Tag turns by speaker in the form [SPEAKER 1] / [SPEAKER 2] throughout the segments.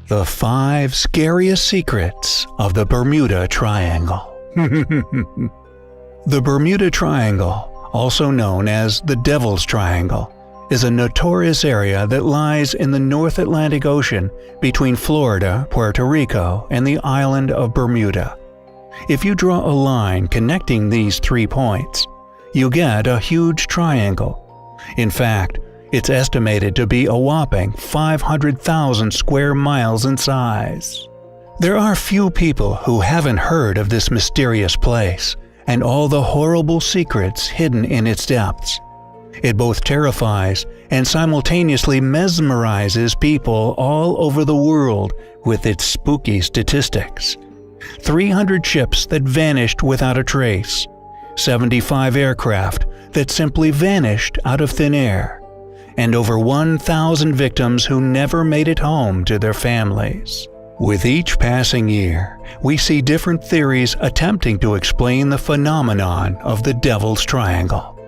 [SPEAKER 1] The 5 Scariest Secrets of the Bermuda Triangle. The Bermuda Triangle, also known as the Devil's Triangle, is a notorious area that lies in the North Atlantic Ocean between Florida, Puerto Rico, and the island of Bermuda. If you draw a line connecting these 3 points, you get a huge triangle. In fact, it's estimated to be a whopping 500,000 square miles in size. There are few people who haven't heard of this mysterious place and all the horrible secrets hidden in its depths. It both terrifies and simultaneously mesmerizes people all over the world with its spooky statistics. 300 ships that vanished without a trace, 75 aircraft that simply vanished out of thin air, and over 1,000 victims who never made it home to their families. With each passing year, we see different theories attempting to explain the phenomenon of the Devil's Triangle.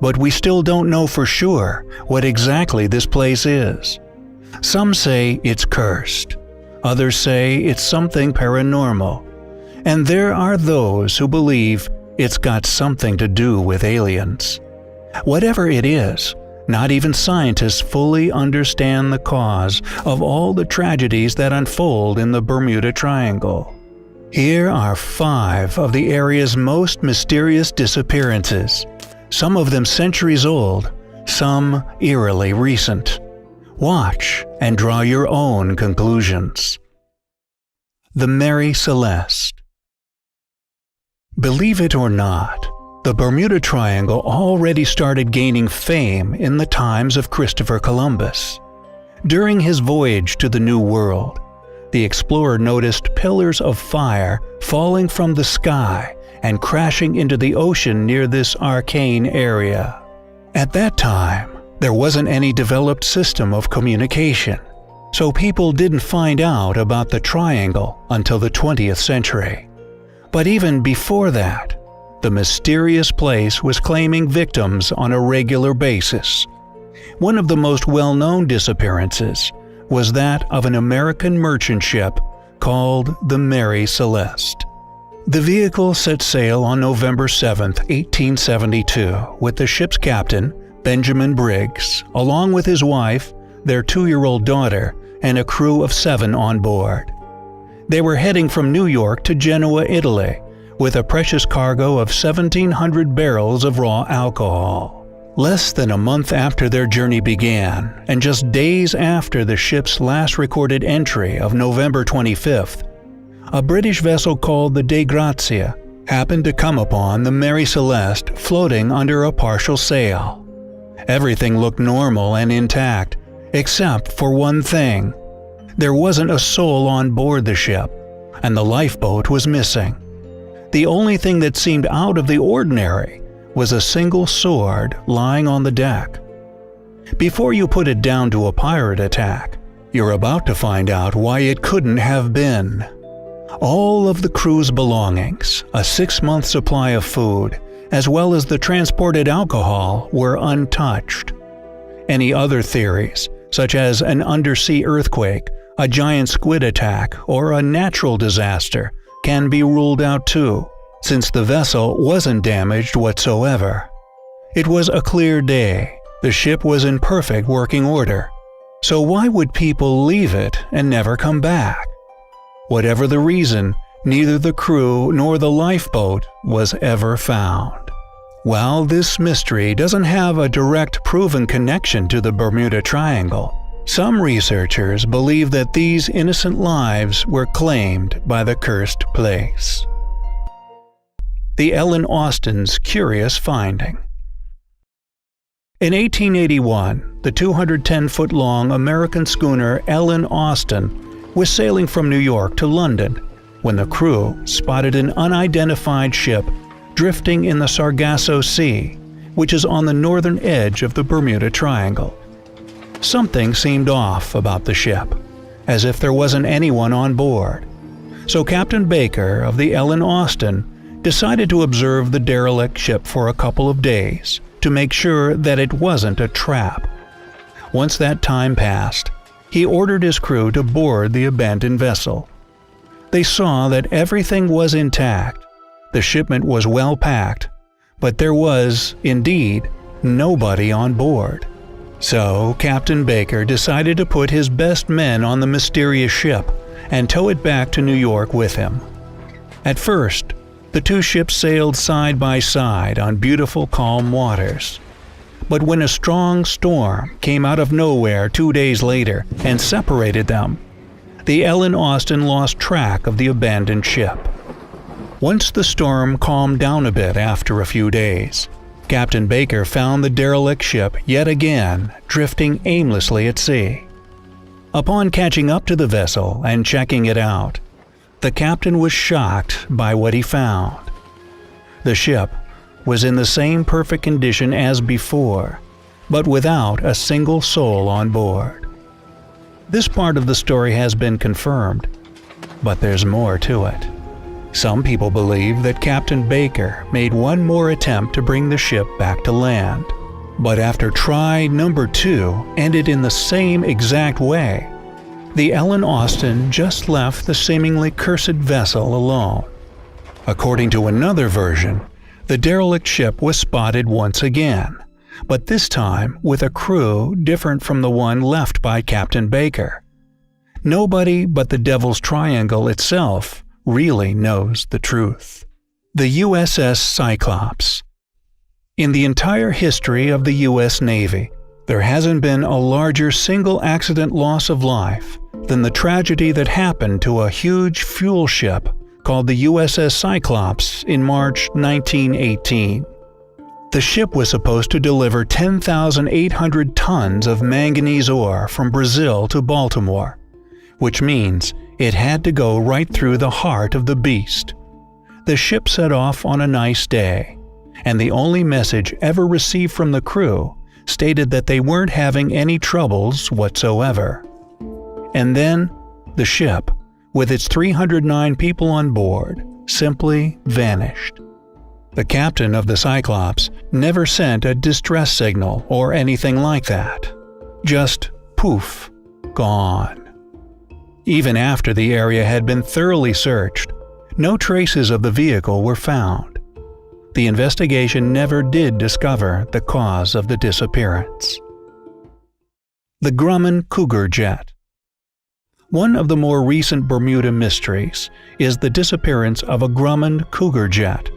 [SPEAKER 1] But we still don't know for sure what exactly this place is. Some say it's cursed, others say it's something paranormal, and there are those who believe it's got something to do with aliens. Whatever it is, not even scientists fully understand the cause of all the tragedies that unfold in the Bermuda Triangle. Here are 5 of the area's most mysterious disappearances, some of them centuries old, some eerily recent. Watch and draw your own conclusions. The Mary Celeste. Believe it or not, the Bermuda Triangle already started gaining fame in the times of Christopher Columbus. During his voyage to the New World, the explorer noticed pillars of fire falling from the sky and crashing into the ocean near this arcane area. At that time, there wasn't any developed system of communication, so people didn't find out about the triangle until the 20th century. But even before that, the mysterious place was claiming victims on a regular basis. One of the most well-known disappearances was that of an American merchant ship called the Mary Celeste. The vehicle set sail on November 7, 1872, with the ship's captain, Benjamin Briggs, along with his wife, their 2-year-old daughter, and a crew of 7 on board. They were heading from New York to Genoa, Italy, with a precious cargo of 1,700 barrels of raw alcohol. Less than a month after their journey began, and just days after the ship's last recorded entry of November 25th, a British vessel called the De Grazia happened to come upon the Mary Celeste floating under a partial sail. Everything looked normal and intact, except for one thing. There wasn't a soul on board the ship, and the lifeboat was missing. The only thing that seemed out of the ordinary was a single sword lying on the deck. Before you put it down to a pirate attack, you're about to find out why it couldn't have been. All of the crew's belongings, a 6-month supply of food, as well as the transported alcohol, were untouched. Any other theories, such as an undersea earthquake, a giant squid attack, or a natural disaster, can be ruled out too, since the vessel wasn't damaged whatsoever. It was a clear day. The ship was in perfect working order. So why would people leave it and never come back? Whatever the reason, neither the crew nor the lifeboat was ever found. While this mystery doesn't have a direct proven connection to the Bermuda Triangle, some researchers believe that these innocent lives were claimed by the cursed place. The Ellen Austin's curious finding. In 1881, the 210-foot-long American schooner Ellen Austin was sailing from New York to London when the crew spotted an unidentified ship drifting in the Sargasso Sea, which is on the northern edge of the Bermuda Triangle. Something seemed off about the ship, as if there wasn't anyone on board. So Captain Baker of the Ellen Austin decided to observe the derelict ship for a couple of days to make sure that it wasn't a trap. Once that time passed, he ordered his crew to board the abandoned vessel. They saw that everything was intact. The shipment was well packed, but there was, indeed, nobody on board. So Captain Baker decided to put his best men on the mysterious ship and tow it back to New York with him. At first, the two ships sailed side by side on beautiful calm waters. But when a strong storm came out of nowhere 2 days later and separated them, the Ellen Austin lost track of the abandoned ship. Once the storm calmed down a bit after a few days, Captain Baker found the derelict ship yet again drifting aimlessly at sea. Upon catching up to the vessel and checking it out, the captain was shocked by what he found. The ship was in the same perfect condition as before, but without a single soul on board. This part of the story has been confirmed, but there's more to it. Some people believe that Captain Baker made one more attempt to bring the ship back to land, but after try number 2 ended in the same exact way, the Ellen Austin just left the seemingly cursed vessel alone. According to another version, the derelict ship was spotted once again, but this time with a crew different from the one left by Captain Baker. Nobody but the Devil's Triangle itself really knows the truth. The USS Cyclops. In the entire history of the U.S. Navy, there hasn't been a larger single accident loss of life than the tragedy that happened to a huge fuel ship called the USS Cyclops in March 1918. The ship was supposed to deliver 10,800 tons of manganese ore from Brazil to Baltimore, which means it had to go right through the heart of the beast. The ship set off on a nice day, and the only message ever received from the crew stated that they weren't having any troubles whatsoever. And then, the ship, with its 309 people on board, simply vanished. The captain of the Cyclops never sent a distress signal or anything like that. Just poof, gone. Even after the area had been thoroughly searched, no traces of the vehicle were found. The investigation never did discover the cause of the disappearance. The Grumman Cougar Jet. One of the more recent Bermuda mysteries is the disappearance of a Grumman Cougar Jet.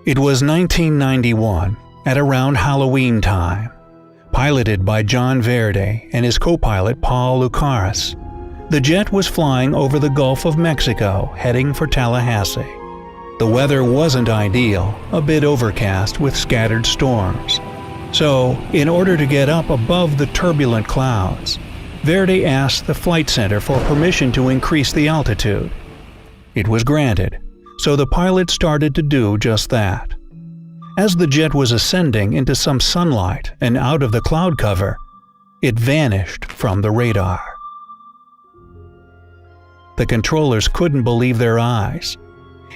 [SPEAKER 1] It was 1991, at around Halloween time. Piloted by John Verde and his co-pilot Paul Lucaris, the jet was flying over the Gulf of Mexico, heading for Tallahassee. The weather wasn't ideal, a bit overcast with scattered storms. So, in order to get up above the turbulent clouds, Verde asked the flight center for permission to increase the altitude. It was granted, so the pilot started to do just that. As the jet was ascending into some sunlight and out of the cloud cover, it vanished from the radar. The controllers couldn't believe their eyes.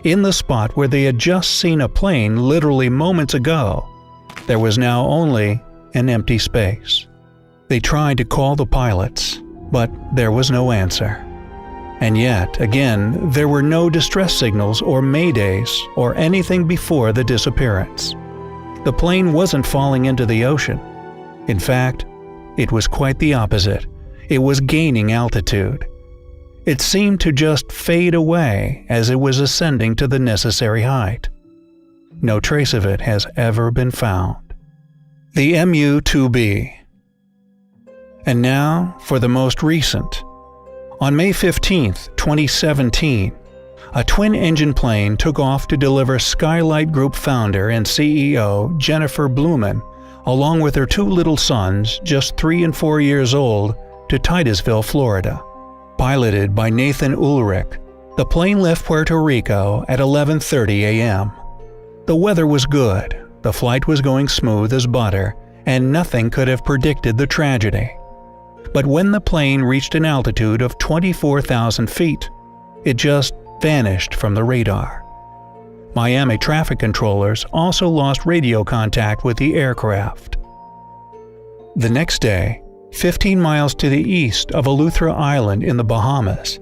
[SPEAKER 1] In the spot where they had just seen a plane literally moments ago, there was now only an empty space. They tried to call the pilots, but there was no answer. And yet, again, there were no distress signals or maydays or anything before the disappearance. The plane wasn't falling into the ocean. In fact, it was quite the opposite. It was gaining altitude. It seemed to just fade away as it was ascending to the necessary height. No trace of it has ever been found. The MU-2B. And now for the most recent. On May 15, 2017, a twin-engine plane took off to deliver Skylight Group founder and CEO Jennifer Blumen, along with her 2 little sons, just 3 and 4 years old, to Titusville, Florida. Piloted by Nathan Ulrich, the plane left Puerto Rico at 11:30 a.m. The weather was good, the flight was going smooth as butter, and nothing could have predicted the tragedy. But when the plane reached an altitude of 24,000 feet, it just vanished from the radar. Miami traffic controllers also lost radio contact with the aircraft. The next day, 15 miles to the east of Eleuthera Island in the Bahamas,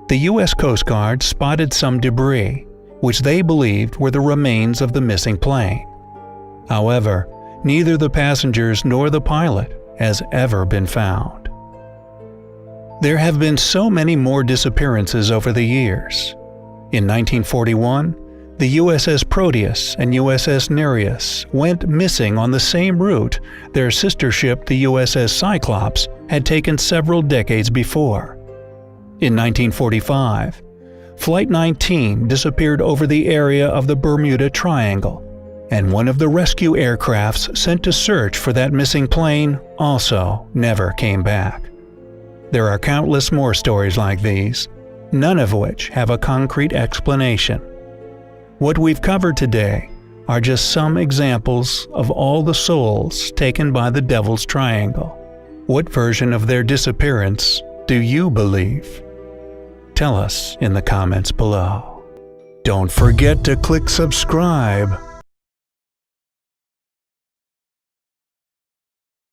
[SPEAKER 1] the U.S. Coast Guard spotted some debris, which they believed were the remains of the missing plane. However, neither the passengers nor the pilot has ever been found. There have been so many more disappearances over the years. In 1941, the USS Proteus and USS Nereus went missing on the same route their sister ship, the USS Cyclops, had taken several decades before. In 1945, Flight 19 disappeared over the area of the Bermuda Triangle, and one of the rescue aircrafts sent to search for that missing plane also never came back. There are countless more stories like these, none of which have a concrete explanation. What we've covered today are just some examples of all the souls taken by the Devil's Triangle. What version of their disappearance do you believe? Tell us in the comments below. Don't forget to click subscribe